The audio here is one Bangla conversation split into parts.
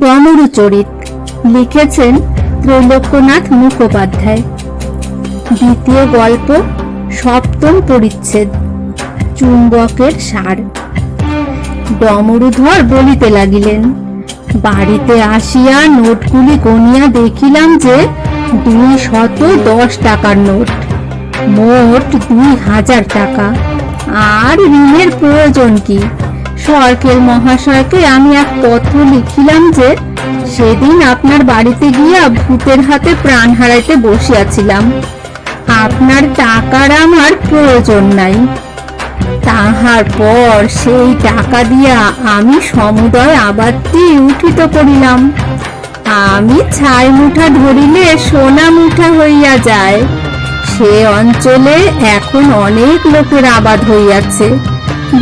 ডমরু চরিত লিখেছেন ত্রৈলোক্যনাথ মুখোপাধ্যায়। দ্বিতীয় গল্প, সপ্তম পরিচ্ছেদ, চুম্বকের সার। ডমরুধর বলিতে লাগিলেন, বাড়িতে আসিয়া নোটগুলি গনিয়া দেখিলাম যে 210 টাকার নোট, মোট 2000 টাকা। আর ঋণের প্রয়োজন কি? সরকেল মহাশয়কে আমি এক পত্র লিখিলাম যে সেদিন আপনার বাড়িতে গিয়া ভূতের হাতে প্রাণ হারাইতে বসিয়াছিলাম, আপনার টাকার আমার প্রয়োজন নাই। তাহার পর সেই টাকা দিয়া আমি সমুদয় আবাদটি উঠিত করিলাম। আমি ছাই মুঠা ধরিলে সোনা মুঠা হইয়া যায়। সে অঞ্চলে এখন অনেক লোকের আবাদ হইয়াছে,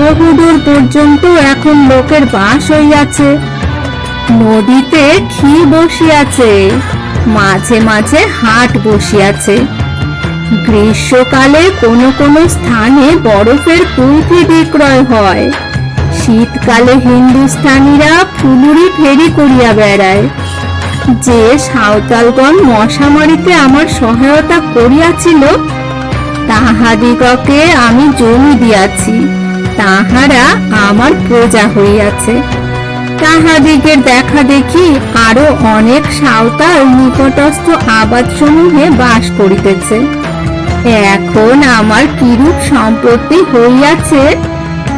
বহুদূর পর্যন্ত এখন লোকের বাস হইয়াছে। নদীতে খি বসিয়াছে, মাঝে মাঝে হাট বসিয়াছে। গ্রীষ্মকালে কোনো কোনো স্থানে বরফের কুলফি বিক্রয় হয়। শীতকালে হিন্দুস্থানীরা ফুলুরি ফেরি করিয়া বেড়ায়। যে সাঁওতালগণ মশা মারিতে আমার সহায়তা করিয়াছিল, তাহাদিগকে আমি জমি দিয়াছি, তাহারা আমার প্রজা হইয়াছে। তাহাদিগের দেখা দেখি আরো অনেক সাঁওতাল নিকটস্থ আবাদ সমূহে বাস করিতেছে। এখন আমার কিরূপ সম্পত্তি হইয়াছে,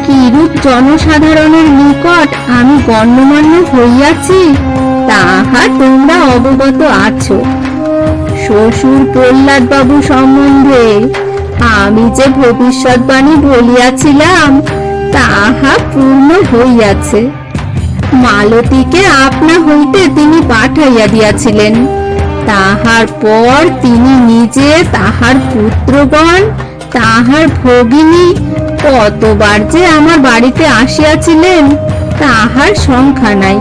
কিরূপ জনসাধারণের নিকট আমি গণ্যমান্য হইয়াছি, তাহা তোমরা অবগত আছো। শ্বশুর প্রহ্লাদ বাবু সম্বন্ধে আমি যে ভবিষ্যৎবাণী বলিয়াছিলাম, তাহা পূর্ণ হইয়াছে। মালতীকে আপনা হইতে তিনি পাঠাইয়া দিয়াছিলেন। তাহার পর তিনি নিজে, তাহার পুত্রগণ, তাহার ভগিনী কতবার যে আমার বাড়িতে আসিয়াছিলেন, তাহার সংখ্যা নাই।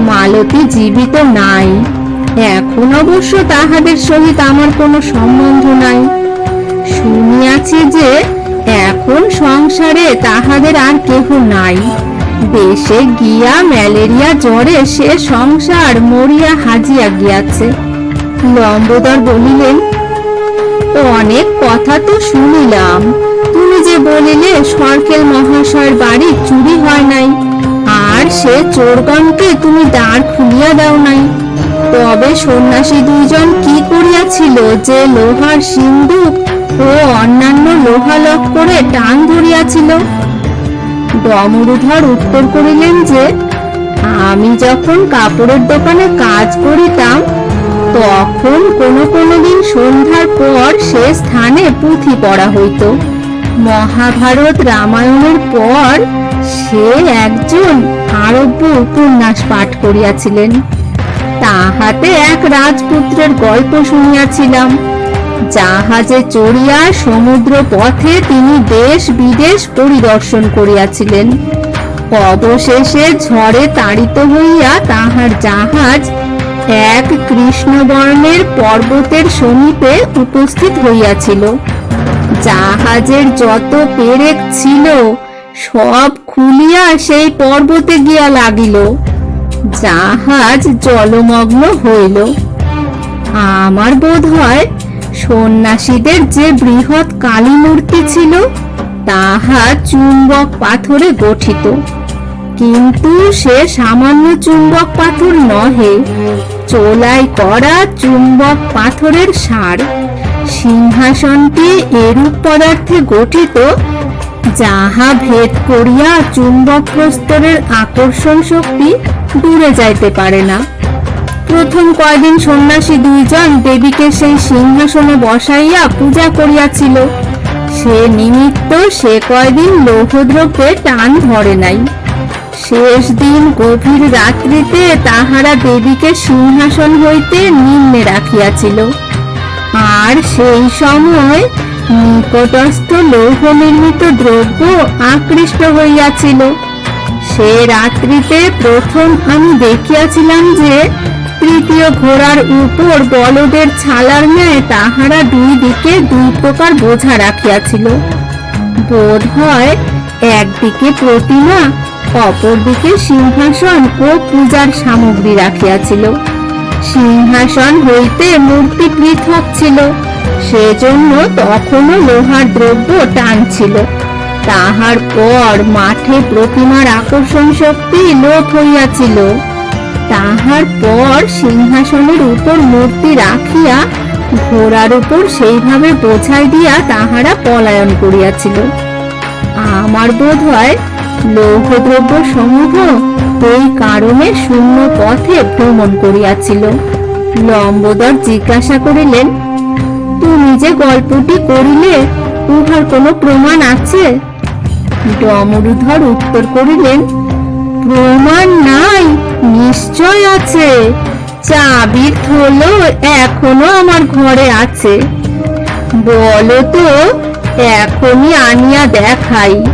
মালতী জীবিত নাই। এখন অবশ্য তাহাদের সহিত আমার কোনো সম্বন্ধ নাই। শুনিয়াছি যে এখন সংসারে তাহাদের আর কেহ নাই। দেশে গিয়া ম্যালেরিয়া জ্বরে সে সংসার মরিয়া হাজিয়া গিয়াছে। লম্বোদর বলিলেন, অনেক কথা তো শুনিলাম। তুমি যে বলিলে সরকেল মহাশয়ের বাড়ি চুরি হয় নাই, আর সে চোরগণকে তুমি দ্বার খুলিয়া দাও নাই, তবে সন্ন্যাসী দুইজন কি করিয়াছিল যে লোহার সিন্দুক ও অন্যান্য লোহালক করে টান ধরিয়াছিল? ডমরুধর উত্তর করিলেন যে, আমি যখন কাপড়ের দোকানে কাজ করিতাম, তখন কোনো কোনো দিন সন্ধ্যার পর সে স্থানে পুঁথি পড়া হইত। মহাভারত রামায়ণের পর সে একজন আরব্য উপন্যাস পাঠ করিয়াছিলেন। তাহাতে এক রাজপুত্রের গল্প শুনিয়াছিলাম। জাহাজে চড়িয়া সমুদ্র পথে তিনি দেশ বিদেশ পরিদর্শন করিয়াছিলেন। অবশেষে ঝড়ে তাড়িত হইয়া তাহার জাহাজ এক কৃষ্ণবর্ণের পর্বতের সমীপে উপস্থিত হইয়াছিল। জাহাজের যত পেরেক ছিল সব খুলিয়া সেই পর্বতে গিয়া লাগিল। জাহাজ জলমগ্ন হইল। আমার বোধ হয় সন্ন্যাসীদের যে বৃহৎ কালী মূর্তি ছিল, তাহা চুম্বক পাথরে গঠিত। কিন্তু সে সামান্য চুম্বক পাথর নহে, চোলাই করা চুম্বক পাথরের সার। সিংহাসনটি এরূপ পদার্থে গঠিত, যাহা ভেদ করিয়া চুম্বক প্রস্তরের আকর্ষণ শক্তি দূরে যাইতে পারে না। প্রথম কয়দিন সন্ন্যাসী দুইজন দেবীকে সেই সিংহাসনে বসাইয়া পূজা করিয়াছিল। সে নিমিত্ত সে কয়দিন লৌহদ্রব্যে টান ধরে নাই। শেষ দিন গভীর রাত্রিতে তাহারা দেবীকে সিংহাসন হইতে নিম্নে রাখিয়াছিল। আর সেই সময় নিকটস্থ লৌহ নির্মিত দ্রব্য আকৃষ্ট হইয়াছিল। সে রাত্রিতে প্রথম আমি দেখিয়াছিলাম যে তৃতীয় ঘোড়ার উপর বলদের ছালার ন্যায় তাহারা দুই দিকে দুই প্রকার বোঝা রাখিয়াছিল। বোধ হয় একদিকে প্রতিমা, অপরদিকে সিংহাসন ও পূজার সামগ্রী রাখিয়াছিল। সিংহাসন হইতে মূর্তি পৃথক ছিল, সেজন্য তখনও লোহার দ্রব্য টানছিল। তাহার পর মাঠে প্রতিমার আকর্ষণ শক্তি লোপ হইয়াছিল। তাহার পর সিংহাসনের উপর মূর্তি রাখিয়া ঘোড়ার উপর সেইভাবে বোঝাই দিয়া তাহারা পলায়ন করিয়াছিল। আমার বোধ হয় লৌহদ্রব্য সমূহ এই কারণে শূন্য পথে ভ্রমণ করিয়াছিল। লম্বোদর জিজ্ঞাসা করিলেন, তুমি যে গল্পটি করিলে উহার কোনো প্রমাণ আছে? ডমরুধর উত্তর করিলেন, প্রমাণ নাই, নিশ্চয় আছে। চাবির থলো এখনো আমার ঘরে আছে। বলো তো, এখনই আনিয়া দেখাই।